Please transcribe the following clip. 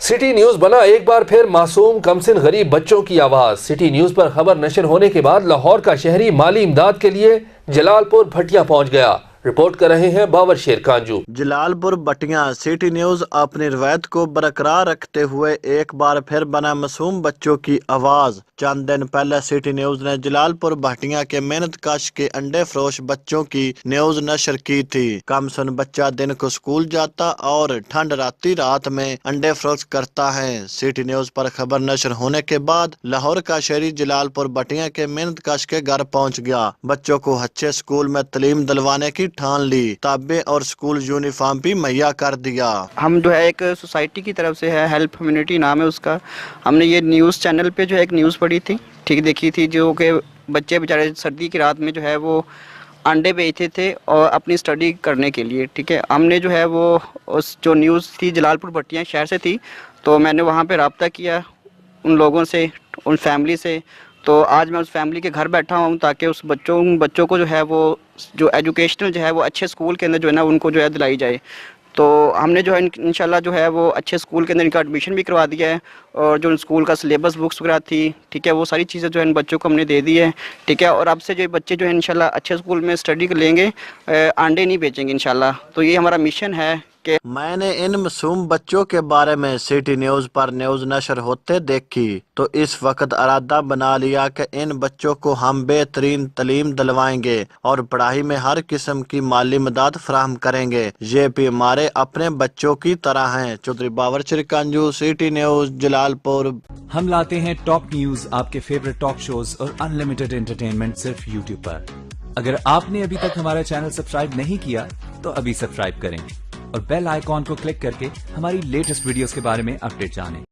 City news बना एक बार फिर मासूम कमसिन गरीब बच्चों की आवाज। सिटी न्यूज पर खबर नशर होने के बाद लाहौर का शहरी माली इमदाद के लिए जलालपुर भटिया पहुंच गया। रिपोर्ट कर रहे हैं बाबर शेर कांजू। जलालपुर भटिया। सिटी न्यूज अपनी रवायत को बरकरार रखते हुए एक बार फिर बना मासूम बच्चों की आवाज। चंद दिन पहले सिटी न्यूज ने जलालपुर भटिया के मेहनत कश के अंडे फरोश बच्चों की न्यूज नशर की थी। कमसन बच्चा दिन को स्कूल जाता और ठंड रात में अंडे फरोख्त करता है। सिटी न्यूज पर खबर नशर होने के बाद लाहौर का शहरी जलालपुर भटिया के मेहनत कश के घर पहुंच गया। बच्चों को अच्छे स्कूल में तालीम दिलवाने की ठान ली। किताबें और स्कूल यूनिफॉर्म भी मुहैया कर दिया। हम जो है एक सोसाइटी की तरफ से है, हेल्प कम्युनिटी नाम है उसका। हमने ये न्यूज़ चैनल पे जो है एक न्यूज़ पढ़ी थी, ठीक देखी थी, जो कि बच्चे बेचारे सर्दी की रात में जो है वो अंडे बेचते थे और अपनी स्टडी करने के लिए, ठीक है। हमने जो है वो उस जो न्यूज़ थी जलालपुर भटिया शहर से थी, तो मैंने वहाँ पे रब्ता किया उन लोगों से, उन फैमिली से। तो आज मैं उस फैमिली के घर बैठा हूँ ताकि उस बच्चों को जो है वो जो एजुकेशनल जो है वो अच्छे स्कूल के अंदर जो है ना उनको जो है दिलाई जाए। तो हमने जो है इंशाल्लाह जो है वो अच्छे स्कूल के अंदर इनका एडमिशन भी करवा दिया है, और जो स्कूल का सिलेबस बुक्स वगैरह थी, ठीक है, वो सारी चीज़ें जो है इन बच्चों को हमने दे दी है, ठीक है। और अब से जो बच्चे जो है इंशाल्लाह अच्छे स्कूल में स्टडी लेंगे, अंडे नहीं बेचेंगे इंशाल्लाह। तो ये हमारा मिशन है। मैंने इन मासूम बच्चों के बारे में सिटी न्यूज पर न्यूज नशर होते देखी तो इस वक्त इरादा बना लिया कि इन बच्चों को हम बेहतरीन तालीम दिलवाएंगे और पढ़ाई में हर किस्म की माली मदद फराहम करेंगे। ये भी हमारे अपने बच्चों की तरह हैं। चौधरी बाबर शेर कांजू, सिटी न्यूज, जलालपुर। हम लाते हैं टॉप न्यूज, आपके फेवरेट टॉक शोज और अनलिमिटेड एंटरटेनमेंट सिर्फ यूट्यूब पर। अगर आपने अभी तक हमारा चैनल सब्सक्राइब नहीं किया तो अभी सब्सक्राइब करें और बेल आइकॉन को क्लिक करके हमारी लेटेस्ट वीडियोस के बारे में अपडेट जानें।